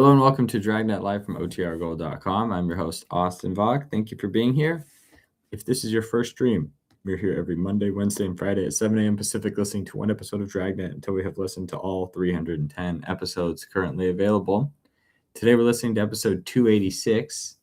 Hello and welcome to Dragnet live from OTRGold.com. I'm your host, Austin Vaughn. Thank you for being here. If this is your first stream, we're here every Monday, Wednesday, and Friday at 7 a.m. Pacific listening to one episode of Dragnet until we have listened to all 310 episodes currently available. Today we're listening to episode 286.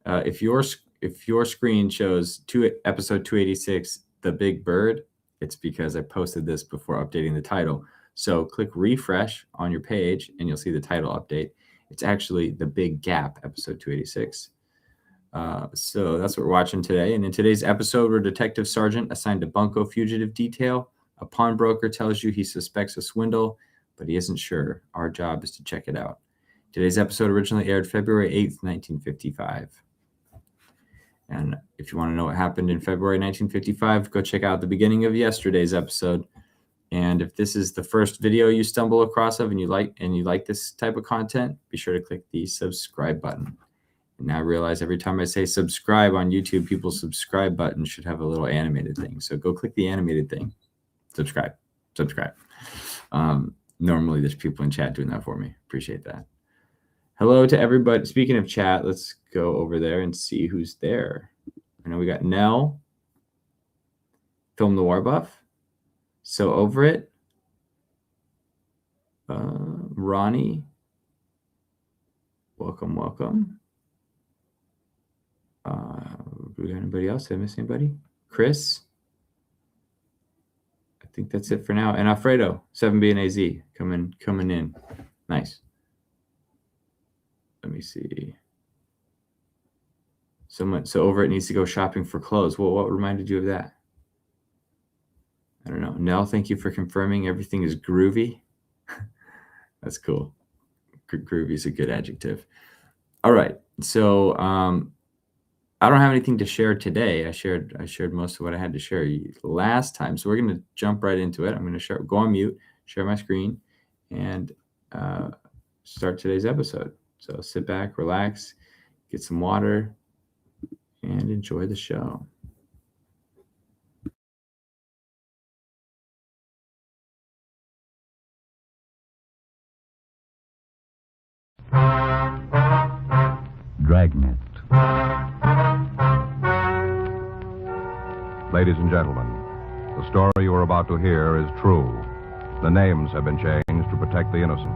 If your screen shows episode 286, The Big Bird, it's because I posted this before updating the title. So click refresh on your page and you'll see the title update. It's actually The Big Gap, episode 286. So that's what we're watching today. And in today's episode, we're a detective sergeant assigned to Bunko fugitive detail. A pawnbroker tells you he suspects a swindle, but he isn't sure. Our job is to check it out. Today's episode originally aired February 8th, 1955. And if you want to know what happened in February 1955, go check out the beginning of yesterday's episode. And if this is the first video you stumble across and you like this type of content, be sure to click the subscribe button. And now I realize every time I say subscribe on YouTube, people's subscribe button should have a little animated thing. So go click the animated thing. Subscribe. Normally there's people in chat doing that for me. Appreciate that. Hello to everybody. Speaking of chat, let's go over there and see who's there. I know we got Nell, Film Noir Buff. So over it, Ronnie, welcome. Do we got anybody else? Did I miss anybody? Chris? I think that's it for now. And Alfredo, 7B and AZ, coming in. Nice. Let me see. So over it needs to go shopping for clothes. Well, what reminded you of that? I don't know. Nell, thank you for confirming everything is groovy. That's cool. Groovy is a good adjective. All right. So I don't have anything to share today. I shared most of what I had to share last time. So we're going to jump right into it. I'm going to go on mute, share my screen, and start today's episode. So sit back, relax, get some water, and enjoy the show. Dragnet. Ladies and gentlemen, the story you are about to hear is true. The names have been changed to protect the innocent.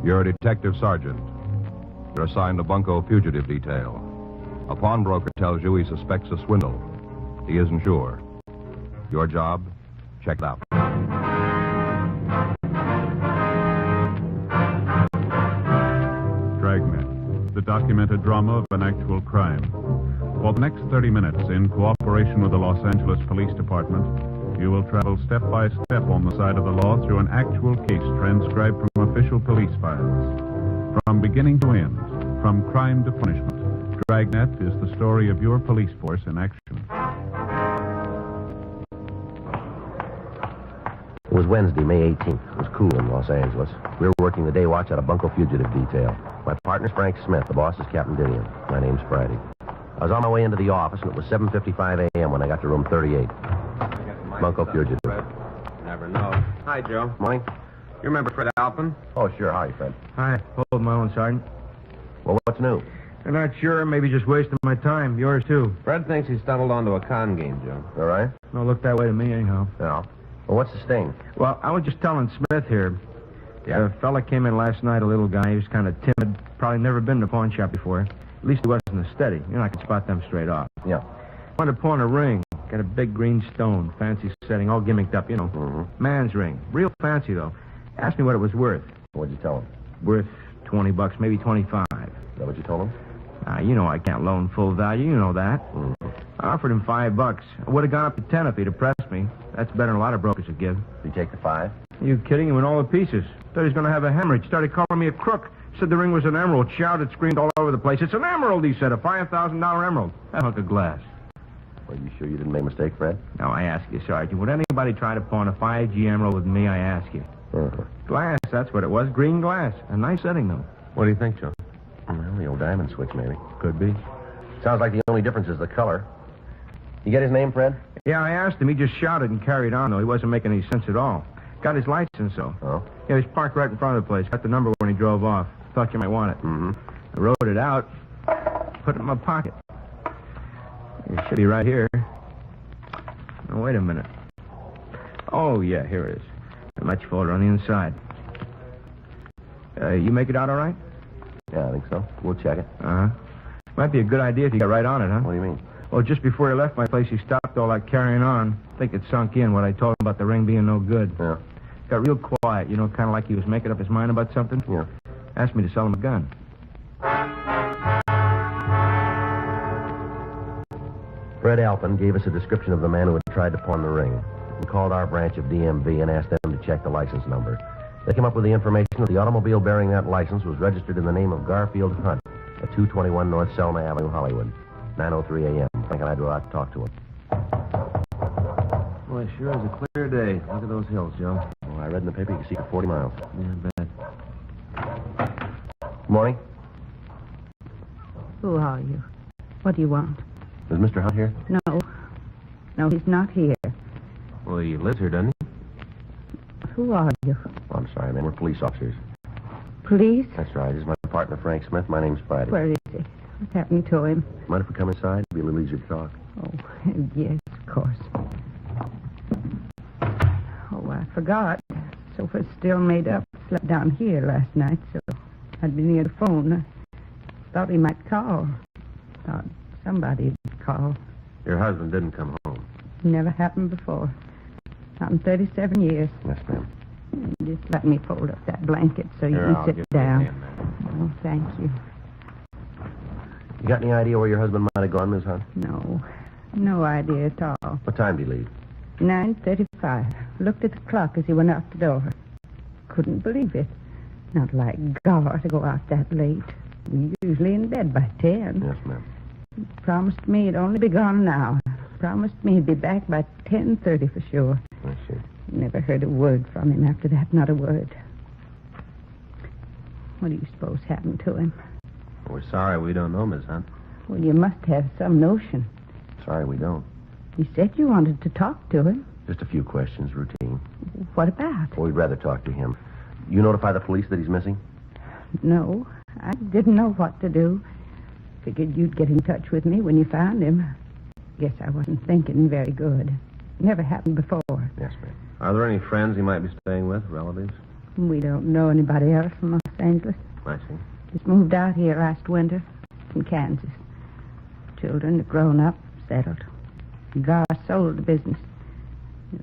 You're a detective sergeant. You're assigned to Bunko fugitive detail. A pawnbroker tells you he suspects a swindle. He isn't sure. Your job? Check it out. Dragnet, the documented drama of an actual crime. For the next 30 minutes, in cooperation with the Los Angeles Police Department, you will travel step by step on the side of the law through an actual case transcribed from official police files. From beginning to end, from crime to punishment, Dragnet is the story of your police force in action. It was Wednesday, May 18th. It was cool in Los Angeles. We were working the day watch at a Bunko fugitive detail. My partner's Frank Smith. The boss is Captain Didion. My name's Friday. I was on my way into the office, and it was 7:55 a.m. when I got to room 38. Bunko fugitive. Never know. Hi, Joe. Morning. You remember Fred Alpin? Oh, sure. Hi, Fred. Hi. Hold my own, Sergeant. Well, what's new? I'm not sure. Maybe just wasting my time. Yours, too. Fred thinks he stumbled onto a con game, Joe. All right? Don't look that way to me, anyhow. Yeah. Well, what's the sting? Well, I was just telling Smith here. Yeah? A fella came in last night, a little guy. He was kind of timid. Probably never been to a pawn shop before. At least he wasn't a steady. You know, I could spot them straight off. Yeah. Wanted to pawn a ring. Got a big green stone. Fancy setting. All gimmicked up, you know. Mm-hmm. Man's ring. Real fancy, though. Asked me what it was worth. What'd you tell him? Worth $20, maybe 25. Is that what you told him? You know I can't loan full value. You know that. Mm-hmm. I offered him $5. I would have gone up to 10 if he'd have pressed me. That's better than a lot of brokers would give. Did you take the 5? Are you kidding? He went all to pieces. Thought he was going to have a hemorrhage. Started calling me a crook. Said the ring was an emerald. Shouted, screamed all over the place. It's an emerald, he said. A $5,000 emerald. That hunk of glass. Are you sure you didn't make a mistake, Fred? Now, I ask you, Sergeant, would anybody try to pawn a 5G emerald with me, I ask you? Uh-huh. Glass, that's what it was. Green glass. A nice setting, though. What do you think, Joe? Well, the old diamond switch, maybe. Could be. Sounds like the only difference is the color. You get his name, Fred? Yeah, I asked him. He just shouted and carried on, though. He wasn't making any sense at all. Got his license, though. Oh? Yeah, he was parked right in front of the place. Got the number when he drove off. Thought you might want it. Mm-hmm. I wrote it out. Put it in my pocket. It should be right here. Now, wait a minute. Oh, yeah, here it is. A match folder on the inside. You make it out all right? Yeah, I think so. We'll check it. Uh-huh. Might be a good idea if you got right on it, huh? What do you mean? Well, just before he left my place, he stopped all that carrying on. I think it sunk in what I told him about the ring being no good. Yeah. Got real quiet, you know, kind of like he was making up his mind about something. Yeah. Asked me to sell him a gun. Fred Alpin gave us a description of the man who had tried to pawn the ring. We called our branch of DMV and asked them to check the license number. They came up with the information that the automobile bearing that license was registered in the name of Garfield Hunt at 221 North Selma Avenue, Hollywood. 9:03 a.m. Frank and I drove out to talk to him. Boy, sure is a clear day. Look at those hills, Joe. Well, I read in the paper you can see for 40 miles. Yeah, bad. Good morning. Who are you? What do you want? Is Mr. Hunt here? No, he's not here. Well, he lives here, doesn't he? Who are you? Oh, I'm sorry, man. We're police officers. Police? That's right. This is my partner, Frank Smith. My name's Friday. Where is he? What's happened to him? Mind if we come inside? It'll be a little easier to talk. Oh, yes, of course. Oh, I forgot. Sofa's still made up. Slept down here last night, so I'd be near the phone. I thought he might call. Thought somebody'd call. Your husband didn't come home. Never happened before. Not in 37 years. Yes, ma'am. Just let me fold up that blanket so you Here, can I'll sit give you a down. hand, man. Oh, thank you. You got any idea where your husband might have gone, Miss Hunt? No idea at all. What time did he leave? 9:35. Looked at the clock as he went out the door. Couldn't believe it. Not like Gar to go out that late. Usually in bed by 10. Yes, ma'am. Promised me he'd only be gone an hour. Promised me he'd be back by 10:30 for sure. I see. Never heard a word from him after that, not a word. What do you suppose happened to him? We're sorry we don't know, Miss Hunt. Well, you must have some notion. Sorry, we don't. You said you wanted to talk to him. Just a few questions, routine. What about? Well, we'd rather talk to him. You notify the police that he's missing? No, I didn't know what to do. Figured you'd get in touch with me when you found him. Guess I wasn't thinking very good. Never happened before. Yes, ma'am. Are there any friends he might be staying with, relatives? We don't know anybody else from Los Angeles. I see. Just moved out here last winter from Kansas. Children are grown up, settled. Gar sold the business.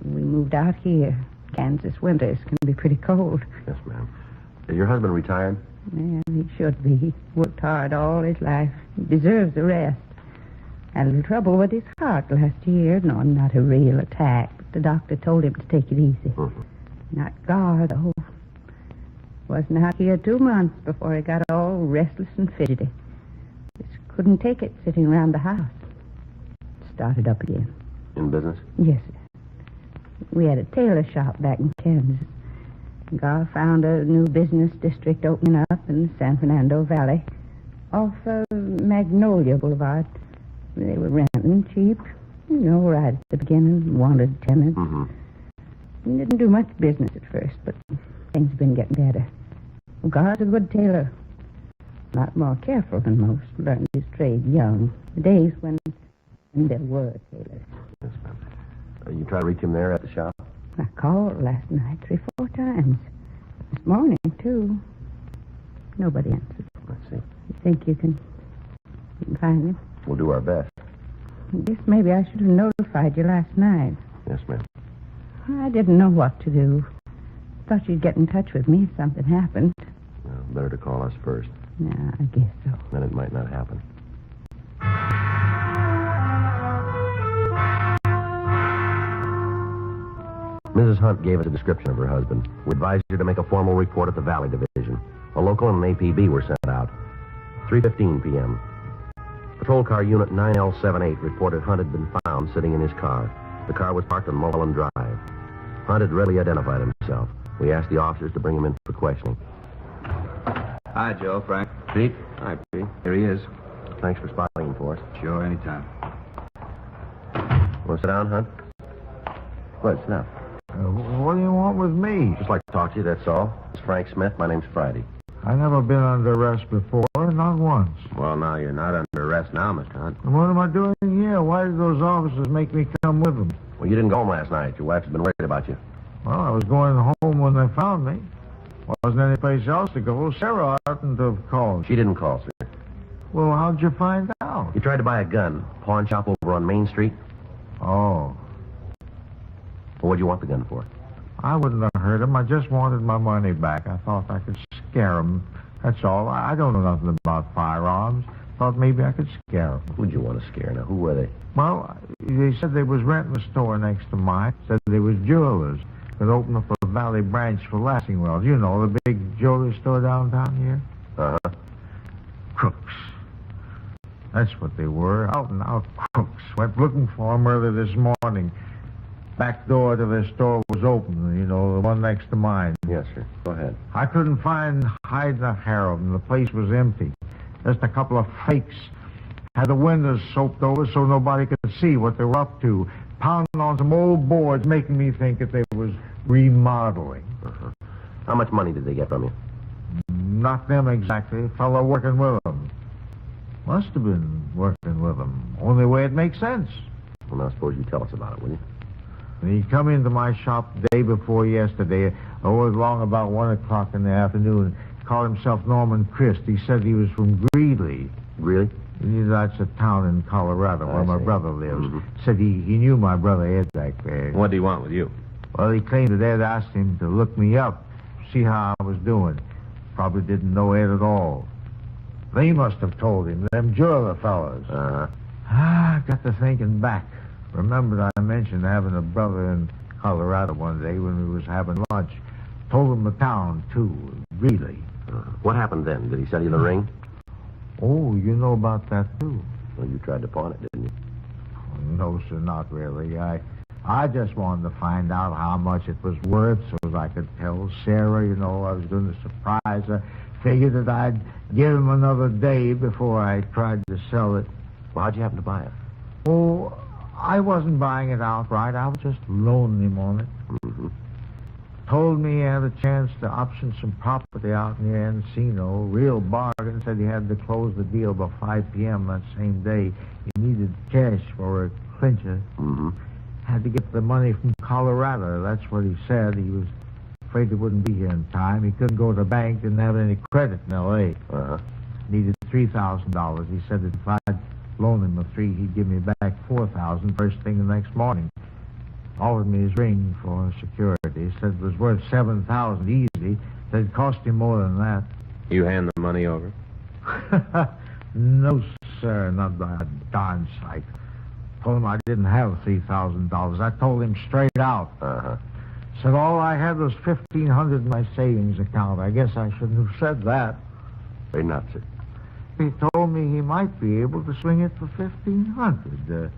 We moved out here. Kansas winters can be pretty cold. Yes, ma'am. Is your husband retired? Yeah, he should be. He worked hard all his life. He deserves the rest. Had a little trouble with his heart last year. No, not a real attack, but the doctor told him to take it easy. Mm-hmm. Not Gar, though. Wasn't out here 2 months before he got all restless and fidgety. Just couldn't take it sitting around the house. Started up again. In business? Yes, sir. We had a tailor shop back in Kansas. Gar found a new business district opening up in the San Fernando Valley off Magnolia Boulevard. They were renting cheap, you know, right at the beginning, wanted tenants. Mm-hmm. He didn't do much business at first, but things have been getting better. Gar's a good tailor. A lot more careful than most. Learned his trade young. The days when there were tailors. Yes, ma'am. You try to reach him there at the shop? I called last night 3 or 4 times. This morning, too. Nobody answered. I see. You think you can find him? We'll do our best. I guess maybe I should have notified you last night. Yes, ma'am. I didn't know what to do. Thought you'd get in touch with me if something happened. Well, better to call us first. Yeah, I guess so. Then it might not happen. Mrs. Hunt gave us a description of her husband. We advised her to make a formal report at the Valley Division. A local and an APB were sent out. 3:15 p.m. Patrol car unit 9L78 reported Hunt had been found sitting in his car. The car was parked on Mulholland Drive. Hunt had readily identified himself. We asked the officers to bring him in for questioning. Hi, Joe. Frank. Pete? Hi, Pete. Here he is. Thanks for spotting him for us. Sure, anytime. Want to sit down, Hunt? Go ahead, sit down. What do you want with me? Just like to talk to you, that's all. It's Frank Smith. My name's Friday. I've never been under arrest before, not once. Well, now you're not under arrest now, Mr. Hunt. And what am I doing here? Why did those officers make me come with them? Well, you didn't go home last night. Your wife's been worried about you. Well, I was going home when they found me. Wasn't any place else to go. Sarah oughtn't to have called. She didn't call, sir. Well, how'd you find out? You tried to buy a gun. Pawn shop over on Main Street. Oh, Well, what'd you want the gun for? I wouldn't have hurt him. I just wanted my money back. I thought I could scare him. That's all. I don't know nothing about firearms. Thought maybe I could scare him. Who'd you want to scare now? Who were they? Well, they said they was renting a store next to mine. Said they was jewelers. Could open up a Valley branch for Lassing Wells. You know, the big jewelry store downtown here. Uh-huh. Crooks. That's what they were. Out and out crooks. Went looking for them early this morning. Back door to their store was open, you know, the one next to mine. Yes, sir. Go ahead. I couldn't find hide nor hair of them. The place was empty. Just a couple of fakes. Had the windows soaped over so nobody could see what they were up to. Pounding on some old boards, making me think that they was remodeling. Uh-huh. How much money did they get from you? Not them exactly. A fellow working with them. Must have been working with them. Only way it makes sense. Well, now suppose you tell us about it, will you? He come into my shop day before yesterday, along about 1 o'clock in the afternoon. Called himself Norman Christ. He said he was from Greeley. Really? That's a town in Colorado where my brother lives. Mhm. Said he knew my brother Ed back there. What do you want with you? Well, he claimed that Ed asked him to look me up, see how I was doing. Probably didn't know Ed at all. They must have told him, them jeweler fellas. Uh-huh. I got to thinking back. Remembered I mentioned having a brother in Colorado one day when we was having lunch. Told him the town, too, Greeley. What happened then? Did he sell you the ring? Oh, you know about that, too? Well, you tried to pawn it, didn't you? No, sir, not really. I just wanted to find out how much it was worth so as I could tell Sarah, you know, I was going to surprise her. Figured that I'd give him another day before I tried to sell it. Well, how'd you happen to buy it? Oh, I wasn't buying it outright. I was just loaning him on it. Mm-hmm. Told me he had a chance to option some property out near Encino. Real bargain. Said he had to close the deal by 5 p.m. that same day. He needed cash for a clincher. Mm-hmm. Had to get the money from Colorado. That's what he said. He was afraid he wouldn't be here in time. He couldn't go to the bank. Didn't have any credit in L.A. Uh-huh. Needed $3,000. He said that if I'd loan him the $3,000, he'd give me back $4,000 first thing the next morning. Offered me his ring for security. He said it was worth $7,000 easy. Said it cost him more than that. You hand the money over? No, sir, not by a darn sight. Told him I didn't have $3,000. I told him straight out. Uh-huh. Said all I had was $1,500 in my savings account. I guess I shouldn't have said that. Very nuts, sir. He told me he might be able to swing it for $1,500.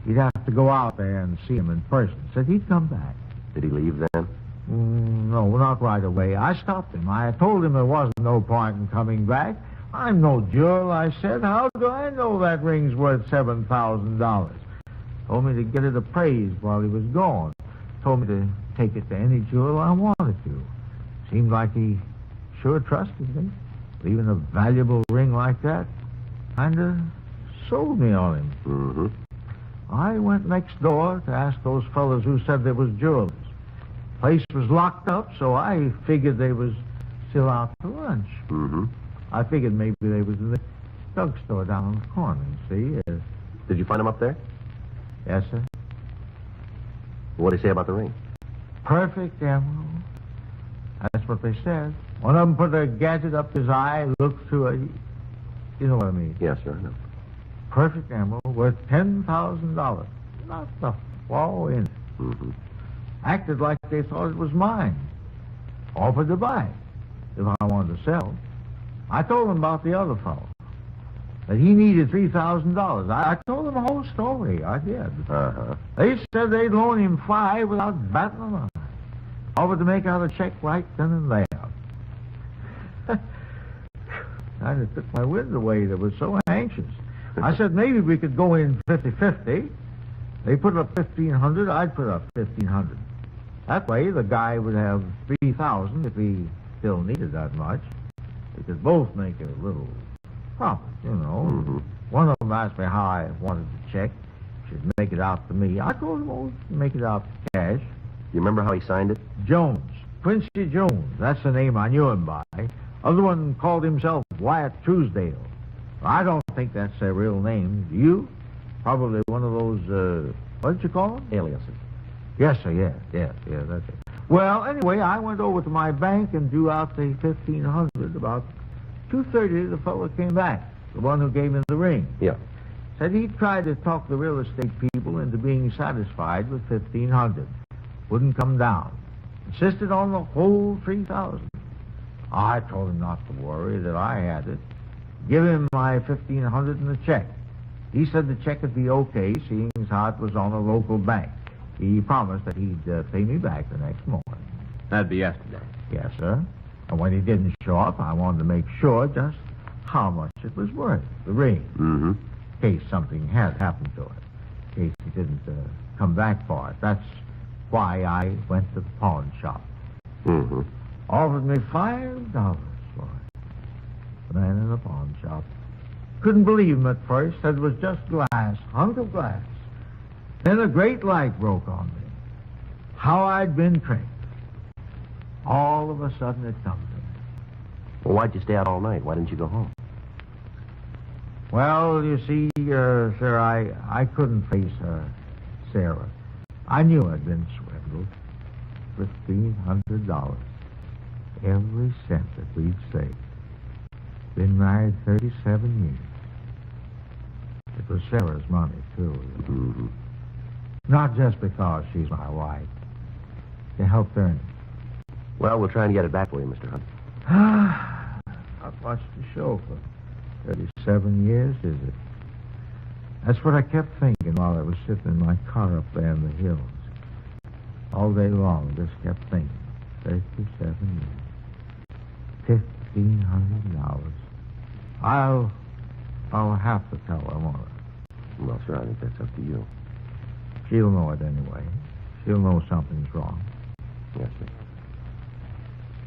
He'd have to go out there and see him in person. Said he'd come back. Did he leave then? No, not right away. I stopped him. I told him there wasn't no point in coming back. I'm no jewel, I said. How do I know that ring's worth $7,000? Told me to get it appraised while he was gone. Told me to take it to any jewel I wanted to. Seemed like he sure trusted me. Leaving a valuable ring like that kinda sold me on him. Mm-hmm. I went next door to ask those fellas who said there was jewels. Place was locked up, so I figured they was still out to lunch. Mm-hmm. I figured maybe they was in the drugstore down on the corner, see? Did you find him up there? Yes, sir. What did he say about the ring? Perfect emerald. That's what they said. One of them put a gadget up his eye, looked through it. You know what I mean? Yes, sir, I know. Perfect emerald worth $10,000. Not the flaw in it. Mm-hmm. Acted like they thought it was mine. Offered to buy if I wanted to sell. I told them about the other fellow. That he needed $3,000. I told them the whole story. I did. Uh-huh. They said they'd loan him $5,000 without batting an eye. Offered to make out a check right then and there. Kind of took my wind away. They were so anxious. I said maybe we could go in 50-50. They put up 1,500, I'd put up 1,500. That way, the guy would have 3,000 if he still needed that much. We could both make a little profit, you know. Mm-hmm. One of them asked me how I wanted the check. Should make it out to me. I told him, oh, make it out to cash. You remember how he signed it? Jones. Quincy Jones. That's the name I knew him by. Other one called himself Wyatt Truesdale. I don't think that's their real name. Do you? Probably one of those, what did you call them? Aliases. Yes, sir, yeah, that's it. Well, anyway, I went over to my bank and drew out the 1,500. About 2:30, the fellow came back, the one who gave me the ring. Yeah. Said he tried to talk the real estate people into being satisfied with 1,500. Wouldn't come down. Insisted on the whole 3,000. I told him not to worry, that I had it. Give him my 1,500 in the check. He said the check would be okay, seeing as how it was on a local bank. He promised that he'd pay me back the next morning. That'd be yesterday. Yes, sir. And when he didn't show up, I wanted to make sure just how much it was worth, the ring. Mm-hmm. In case something had happened to it. In case he didn't come back for it. That's why I went to the pawn shop. Mm-hmm. Offered me $5 for it. The man in the pawn shop. Couldn't believe him at first. Said it was just glass, hunk of glass. Then a great light broke on me. How I'd been tricked. All of a sudden it come to me. Well, why'd you stay out all night? Why didn't you go home? Well, you see, sir, I couldn't face Sarah. I knew I'd been swindled. $1,500. Every cent that we'd saved. Been married 37 years. It was Sarah's money, too. You know. Mm-hmm. Not just because she's my wife. To help earn it. Well, we'll try and get it back for you, Mr. Hunt. Not much to show for 37 years, is it? That's what I kept thinking while I was sitting in my car up there in the hills. All day long, just kept thinking. 37 years. $1,500. I'll have to tell her, won't I? Well, sir, I think that's up to you. She'll know it anyway. She'll know something's wrong. Yes, sir.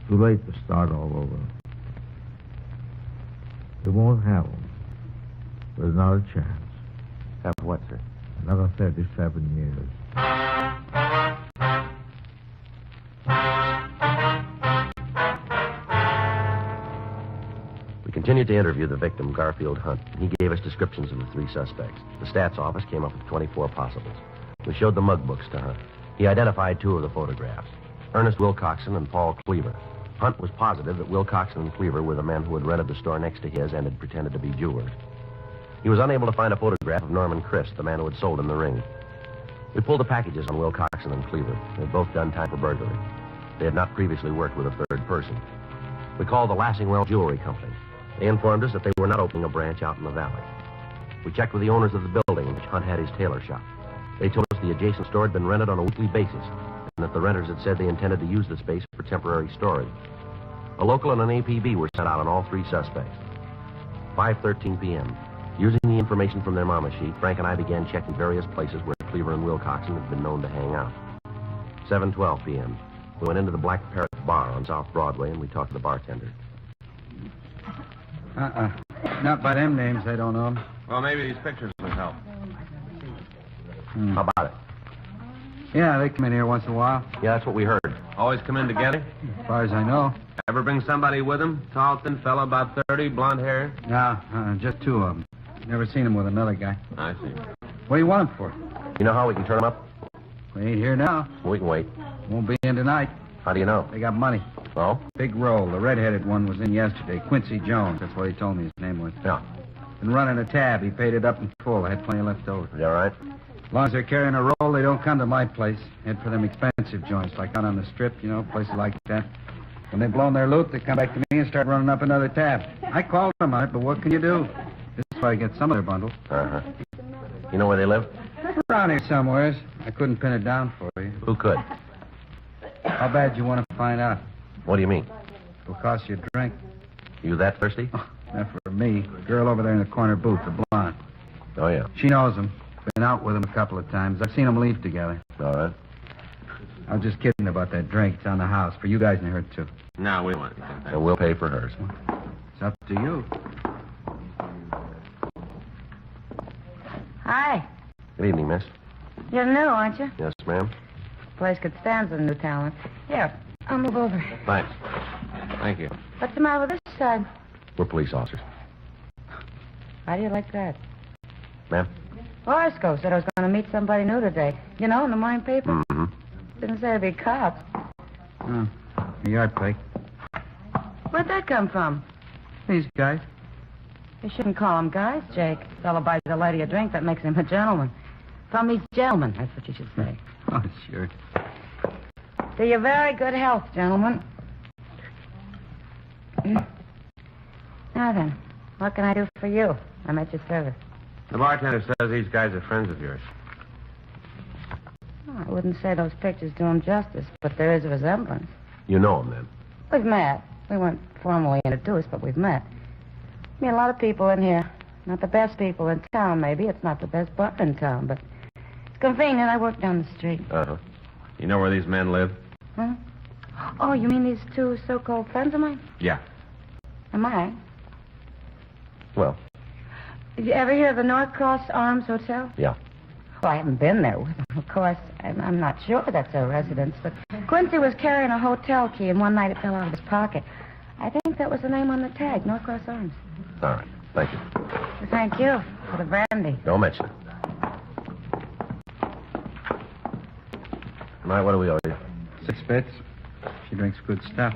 Too late to start all over. We won't have them. There's not a chance. Have what, sir? Another 37 years. We continued to interview the victim, Garfield Hunt. He gave us descriptions of the three suspects. The stats office came up with 24 possibles. We showed the mug books to Hunt. He identified two of the photographs, Ernest Wilcoxon and Paul Cleaver. Hunt was positive that Wilcoxon and Cleaver were the men who had rented the store next to his and had pretended to be jewelers. He was unable to find a photograph of Norman Christ, the man who had sold him the ring. We pulled the packages on Wilcoxon and Cleaver. They had both done time for burglary. They had not previously worked with a third person. We called the Lassingwell Jewelry Company. They informed us that they were not opening a branch out in the valley. We checked with the owners of the building in which Hunt had his tailor shop. They told us the adjacent store had been rented on a weekly basis, and that the renters had said they intended to use the space for temporary storage. A local and an APB were sent out on all three suspects. 5:13 p.m. Using the information from their mama sheet, Frank and I began checking various places where Cleaver and Wilcoxon had been known to hang out. 7:12 p.m. We went into the Black Parrot Bar on South Broadway, and we talked to the bartender. Not by them names, I don't know. Well, maybe these pictures will help. How about it? Yeah, they come in here once in a while. Yeah, that's what we heard. Always come in together? As far as I know. Ever bring somebody with them? Tall, thin fella, about 30, blonde hair? No, just two of them. Never seen them with another guy. I see. What do you want them for? You know how we can turn them up? They ain't here now. We can wait. Won't be in tonight. How do you know? They got money. Oh? Big roll. The red-headed one was in yesterday. Quincy Jones. That's what he told me his name was. Yeah. Been running a tab. He paid it up in full. I had plenty left over. Is that right? As long as they're carrying a roll, they don't come to my place. Head for them expensive joints, like out on the strip, you know, places like that. When they've blown their loot, they come back to me and start running up another tab. I called them on it, but what can you do? This is why I get some of their bundle. Uh-huh. You know where they live? Around here somewheres. I couldn't pin it down for you. Who could? How bad you want to find out? What do you mean? It'll cost you a drink. You that thirsty? Not for me. The girl over there in the corner booth, the blonde. Oh, yeah. She knows them. Been out with them a couple of times. I've seen them leave together. All right. I was just kidding about that drink. It's on the house. For you guys and her, too. No, we want anything. And we'll pay for hers. It's up to you. Hi. Good evening, miss. You're new, aren't you? Yes, ma'am. Place could stand some new talent. Here, I'll move over. Thanks. Thank you. What's the matter with this side? We're police officers. How do you like that? Ma'am? Horoscope said I was going to meet somebody new today. You know, in the morning paper. Mm-hmm. Didn't say it'd be cops. Oh, a yard plate. Where'd that come from? These guys. You shouldn't call them guys, Jake. Fellow buys a lady a drink, that makes him a gentleman. From these gentlemen, that's what you should say. Oh, sure. To your very good health, gentlemen. Now then, what can I do for you? I'm at your service. The bartender says these guys are friends of yours. Oh, I wouldn't say those pictures do them justice, but there is a resemblance. You know him, then? We've met. We weren't formally introduced, but we've met. I mean, a lot of people in here. Not the best people in town, maybe. It's not the best bar in town, but it's convenient. I work down the street. Uh-huh. You know where these men live? Huh? Oh, you mean these two so-called friends of mine? Yeah. Am I? Well, Did you ever hear of the North Cross Arms Hotel? yeah. Well, I haven't been there with them. Of course, I'm not sure that's their residence, but Quincy was carrying a hotel key, and one night it fell out of his pocket. I think that was the name on the tag, North Cross Arms. All right. Thank you. Well, thank you for the brandy. Don't mention it. All right, what do we owe you? 6 bits. She drinks good stuff.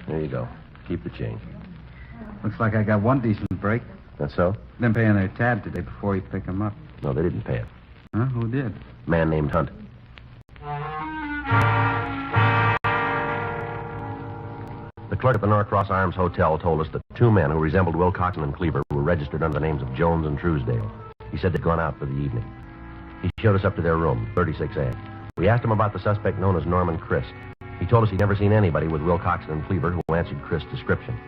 There you go. Keep the change. Looks like I got one decent break. That's so? Them paying their tab today before you pick them up. No, they didn't pay it. Huh? Who did? Man named Hunt. The clerk at the Norcross Arms Hotel told us that 2 men who resembled Wilcoxon and Cleaver were registered under the names of Jones and Truesdale. He said they'd gone out for the evening. He showed us up to their room, 36A. We asked him about the suspect known as Norman Christ. He told us he'd never seen anybody with Wilcoxon and Cleaver who answered Christ's description.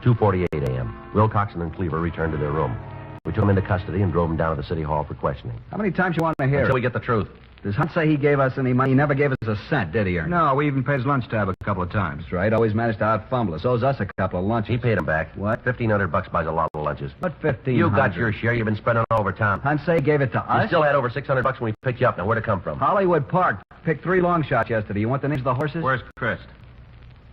2:48 a.m. Wilcoxon and Cleaver returned to their room. We took them into custody and drove them down to the city hall for questioning. How many times you want to hear Until it? we get the truth. Does Hunt say he gave us any money? He never gave us a cent, did he, Ernie? No, we even paid his lunch tab a couple of times. That's right. Always managed to out-fumble us. Owes us a couple of lunches. He paid him back. What? $1,500 buys a lot of lunches. What, 15? You got your share. You've been spending all over town. Hunt say he gave it to You us? still had over $600 when we picked you up. Now, where'd it come from? Hollywood Park. Picked 3 long shots yesterday. You want the names of the horses? Where's Christ?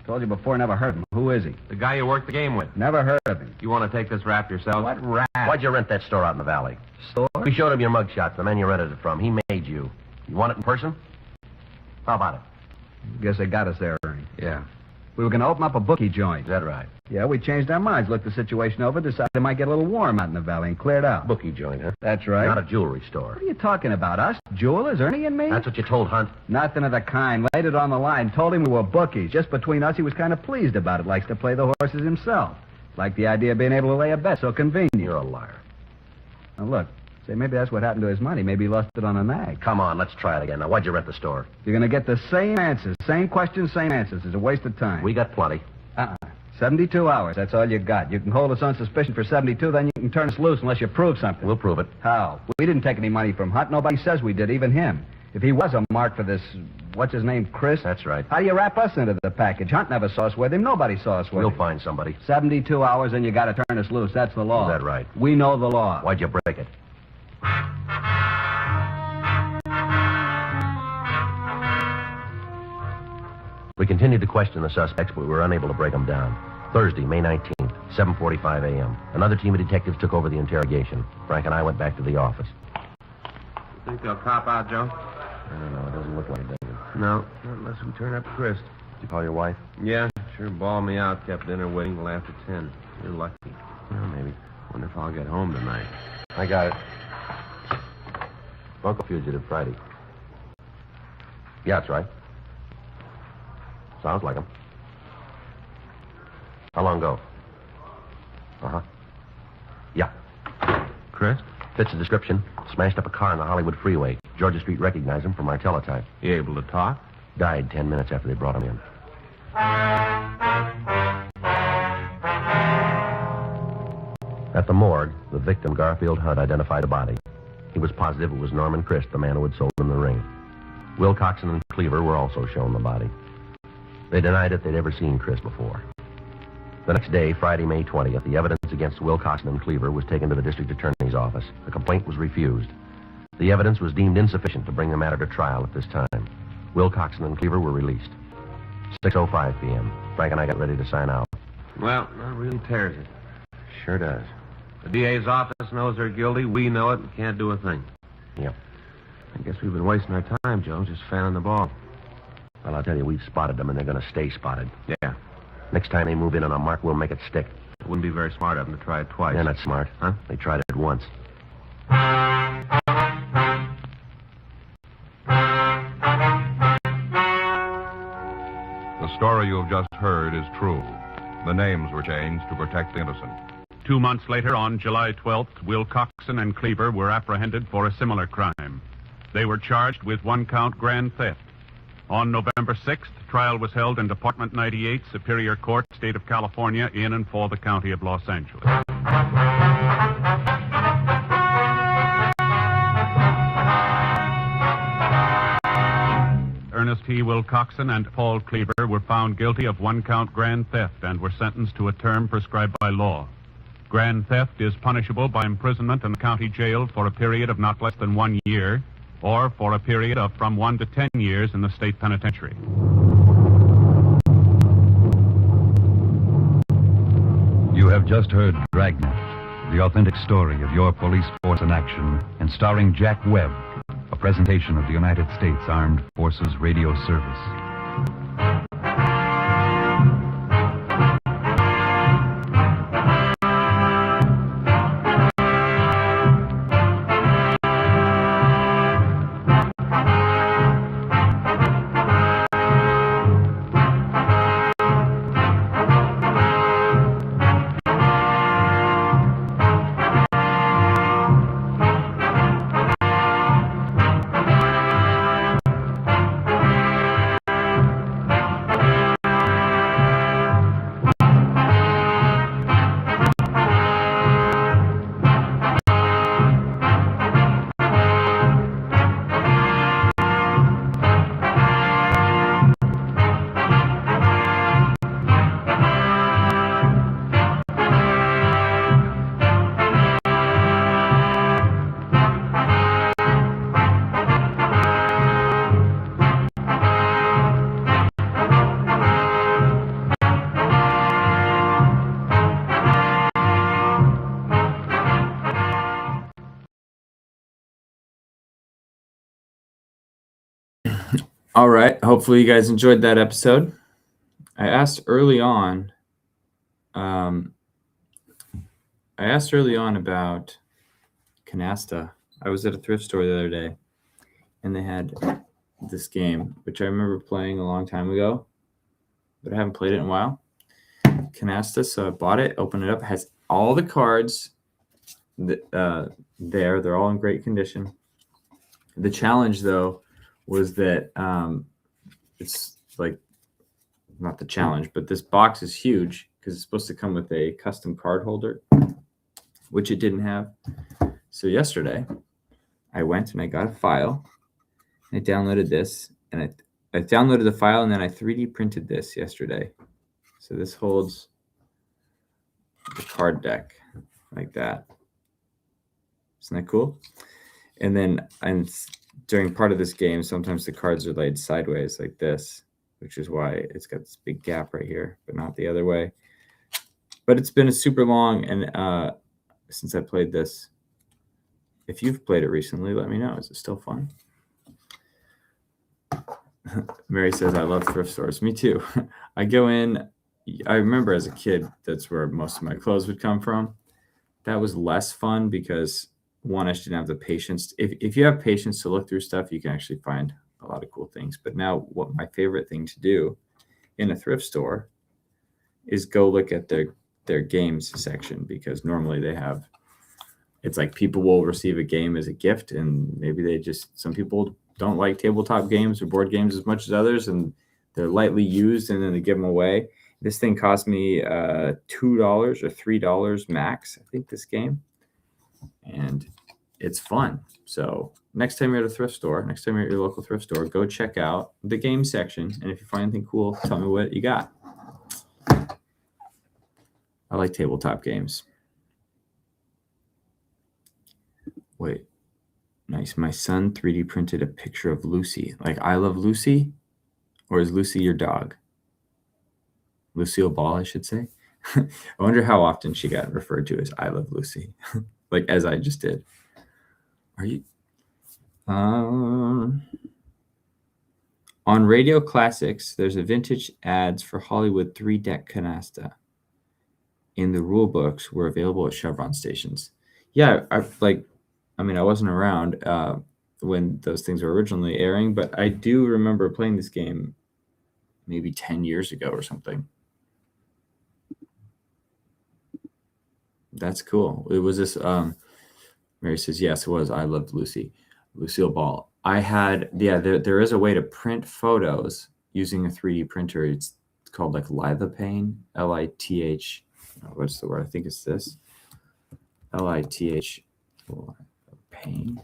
Told you before, never heard of him. Who is he? The guy you worked the game with. Never heard of him. You want to take this rap yourself? What rat? Why'd you rent that store out in the valley? Store? We showed him your mug shots, the man you rented it from. He made you. You want it in person? How about it? Guess they got us there, Ernie. Yeah. We were going to open up a bookie joint. Is that right? Yeah, we changed our minds, looked the situation over, decided it might get a little warm out in the valley, and cleared out. Bookie joint, huh? That's right. Not a jewelry store. What are you talking about? Us? Jewelers? Ernie and me? That's what you told Hunt. Nothing of the kind. Laid it on the line. Told him we were bookies. Just between us, he was kind of pleased about it. Likes to play the horses himself. Liked the idea of being able to lay a bet. So convenient. You're a liar. Now, look. Say, maybe that's what happened to his money. Maybe he lost it on a nag. Come on, let's try it again. Now, why'd you rent the store? You're going to get the same answers. Same questions, same answers. It's a waste of time. We got plenty. 72 hours. That's all you got. You can hold us on suspicion for 72, then you can turn us loose unless you prove something. We'll prove it. How? We didn't take any money from Hunt. Nobody says we did, even him. If he was a mark for this, what's his name, Chris? That's right. How do you wrap us into the package? Hunt never saw us with him. Nobody saw us with We'll him. find somebody. 72 hours, and you got to turn us loose. That's the law. Is that right? We know the law. Why'd you break it? We continued to question the suspects, but we were unable to break them down. Thursday, May 19th, 7:45 a.m. Another team of detectives took over the interrogation. Frank and I went back to the office. You think they'll cop out, Joe? I don't know. It doesn't look like it, does it? No, not unless we turn up Christ. Did you call your wife? Yeah, sure balled me out. Kept dinner waiting till after 10. You're lucky. Well, maybe. Wonder if I'll get home tonight. I got it. Bunko fugitive Friday. Yeah, that's right. Sounds like him. How long ago? Uh-huh. Yeah. Christ? Fits the description. Smashed up a car on the Hollywood freeway. Georgia Street recognized him from our teletype. You able to talk? Died 10 minutes after they brought him in. At the morgue, the victim, Garfield Hunt, identified the body. He was positive it was Norman Christ, the man who had sold him the ring. Will Coxon and Cleaver were also shown the body. They denied that they'd ever seen Christ before. The next day, Friday, May 20th, the evidence against Will Coxon and Cleaver was taken to the district attorney's office. The complaint was refused. The evidence was deemed insufficient to bring the matter to trial at this time. Will Coxon and Cleaver were released. 6:05 p.m. Frank and I got ready to sign out. Well, that really tears it. Sure does. The DA's office knows they're guilty. We know it and can't do a thing. Yep. I guess we've been wasting our time, Joe, just fanning the ball. Well, I'll tell you, we've spotted them, and they're going to stay spotted. Yeah. Next time they move in on a mark, we'll make it stick. It wouldn't be very smart of them to try it twice. They're not smart. Huh? They tried it once. The story you have just heard is true. The names were changed to protect the innocent. 2 months later, on July 12th, Will Coxon and Cleaver were apprehended for a similar crime. They were charged with 1-count grand theft. On November 6th, trial was held in Department 98, Superior Court, State of California, in and for the County of Los Angeles. Ernest T. Will Coxon and Paul Cleaver were found guilty of 1-count grand theft and were sentenced to a term prescribed by law. Grand theft is punishable by imprisonment in the county jail for a period of not less than 1 year, or for a period of from 1 to 10 years in the state penitentiary. You have just heard Dragnet, the authentic story of your police force in action, and starring Jack Webb, a presentation of the United States Armed Forces Radio Service. All right. Hopefully you guys enjoyed that episode. I asked early on about canasta. I was at a thrift store the other day, and they had this game, which I remember playing a long time ago, but I haven't played it in a while. Canasta, so I bought it, opened it up. It has all the cards there. They're all in great condition. The challenge, though, was that it's like, not the challenge, but this box is huge because it's supposed to come with a custom card holder, which it didn't have. So yesterday, I went and I got a file. I downloaded this, and I downloaded the file, and then I 3D printed this yesterday. So this holds the card deck like that. Isn't that cool? And then during part of this game, sometimes the cards are laid sideways like this, which is why it's got this big gap right here, but not the other way. But it's been a super long, and since I played this. If you've played it recently, let me know. Is it still fun? Mary says, I love thrift stores. Me too. I go in. I remember as a kid, that's where most of my clothes would come from. That was less fun because, one, I just didn't have the patience. If you have patience to look through stuff, you can actually find a lot of cool things. But now what my favorite thing to do in a thrift store is go look at their games section, because normally they have, it's like people will receive a game as a gift, and maybe some people don't like tabletop games or board games as much as others, and they're lightly used, and then they give them away. This thing cost me $2 or $3 max, I think, this game. And it's fun. So next time you're at a thrift store, next time you're at your local thrift store, go check out the game section. And if you find anything cool, tell me what you got. I like tabletop games. Wait, nice. My son 3D printed a picture of Lucy. Like, I Love Lucy? Or is Lucy your dog? Lucille Ball, I should say. I wonder how often she got referred to as I Love Lucy. Like, as I just did. Are you? On Radio Classics, there's a vintage ads for Hollywood 3-deck canasta. In the rule books were available at Chevron stations. Yeah, I wasn't around when those things were originally airing, but I do remember playing this game maybe 10 years ago or something. That's cool. It was this, Mary says, yes, it was I Loved Lucy, Lucille Ball. I had, there is a way to print photos using a 3D printer. It's called like Lithopane, Lith, what's the word? I think it's this. Lith, pain.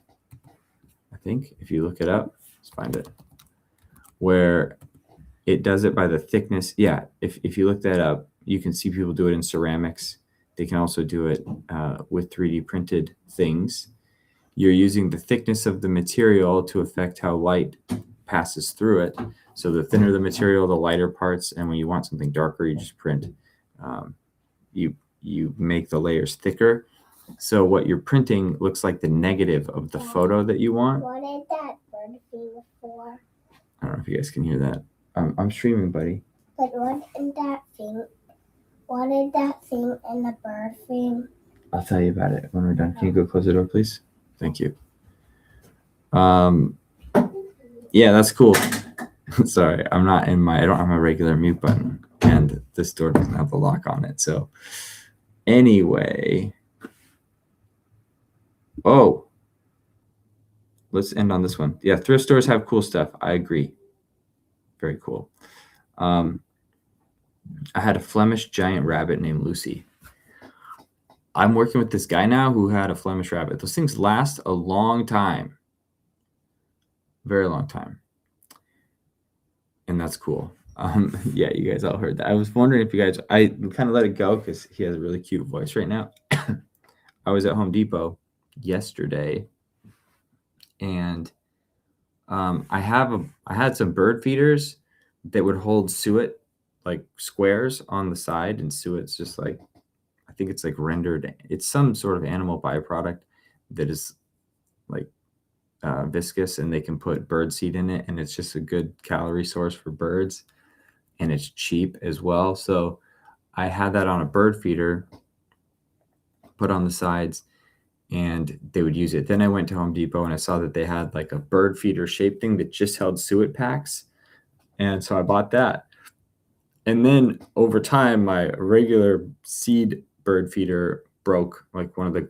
I think if you look it up, let's find it. Where it does it by the thickness. Yeah, if you look that up, you can see people do it in ceramics. They can also do it with 3D printed things. You're using the thickness of the material to affect how light passes through it. So the thinner the material, the lighter parts. And when you want something darker, you just print. You make the layers thicker. So what you're printing looks like the negative of the photo that you want. What is that bird thing for? I don't know if you guys can hear that. I'm streaming, buddy. But what is that thing? What is that thing in the bird thing? I'll tell you about it when we're done. Can you go close the door, please? Thank you. Yeah, that's cool. Sorry, I don't have a regular mute button, and this door doesn't have the lock on it. So anyway, let's end on this one. Yeah, thrift stores have cool stuff. I agree. Very cool. I had a Flemish giant rabbit named Lucy. I'm working with this guy now who had a Flemish rabbit. Those things last a long time. Very long time. And that's cool. Yeah, you guys all heard that. I was wondering if you guys, I kind of let it go because he has a really cute voice right now. I was at Home Depot yesterday, and I had some bird feeders that would hold suet, like squares on the side, and suet's just like, I think it's like rendered. It's some sort of animal byproduct that is like viscous, and they can put bird seed in it, and it's just a good calorie source for birds, and it's cheap as well. So I had that on a bird feeder, put on the sides, and they would use it. Then I went to Home Depot and I saw that they had like a bird feeder shaped thing that just held suet packs. And so I bought that. And then over time, my regular seed bird feeder broke, like one of the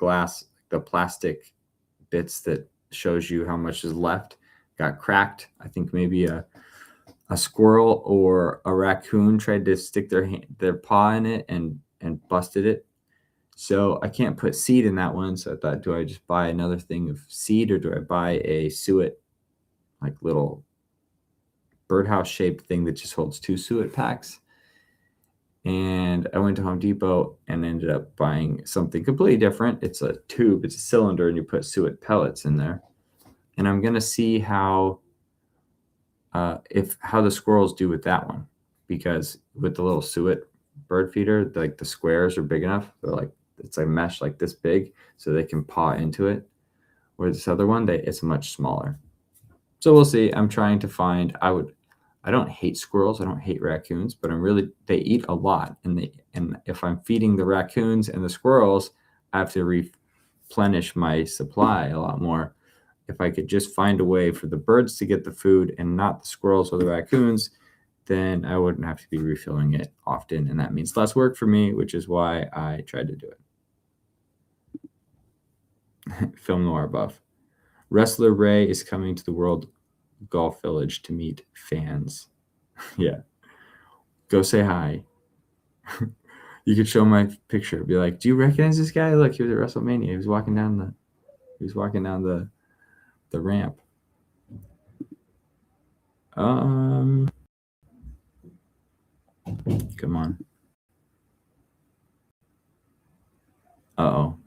plastic bits that shows you how much is left got cracked. I think maybe a squirrel or a raccoon tried to stick their paw in it and busted it. So I can't put seed in that one. So I thought, do I just buy another thing of seed, or do I buy a suet, like little birdhouse shaped thing that just holds 2 suet packs? And I went to Home Depot and ended up buying something completely different. It's a tube, it's a cylinder, and you put suet pellets in there. And I'm gonna see how the squirrels do with that one, because with the little suet bird feeder, like the squares are big enough. They're like, it's like mesh like this big, so they can paw into it. Where this other one, it's much smaller. So we'll see. I'm trying to find. I don't hate squirrels. I don't hate raccoons, but they eat a lot, and if I'm feeding the raccoons and the squirrels, I have to replenish my supply a lot more. If I could just find a way for the birds to get the food and not the squirrels or the raccoons, then I wouldn't have to be refilling it often, and that means less work for me, which is why I tried to do it. Film noir buff. Wrestler Ray is coming to the World Golf Village to meet fans. Yeah. Go say hi. You could show my picture. Be like, do you recognize this guy? Look, he was at WrestleMania. He was walking down the ramp. Come on. Uh-oh.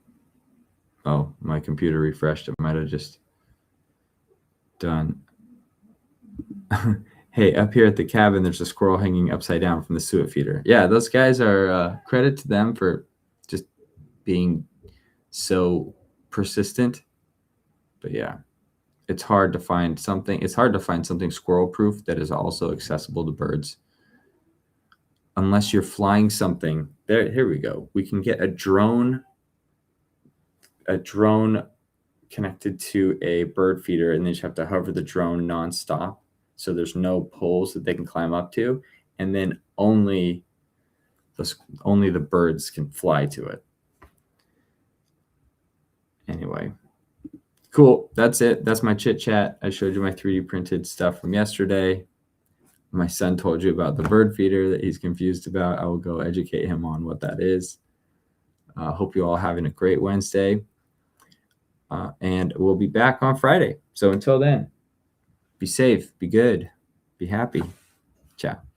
Oh, my computer refreshed. It might have just done. Hey, up here at the cabin, there's a squirrel hanging upside down from the suet feeder. Yeah, those guys are credit to them for just being so persistent. But yeah, it's hard to find something. It's hard to find something squirrel-proof that is also accessible to birds. Unless you're flying something. There, here we go. We can get a drone connected to a bird feeder, and then you have to hover the drone nonstop. So there's no poles that they can climb up to, and then only the birds can fly to it. Anyway, cool. That's it. That's my chit chat. I showed you my 3D printed stuff from yesterday. My son told you about the bird feeder that he's confused about. I will go educate him on what that is. Hope you all having a great Wednesday. And we'll be back on Friday. So until then, be safe, be good, be happy. Ciao.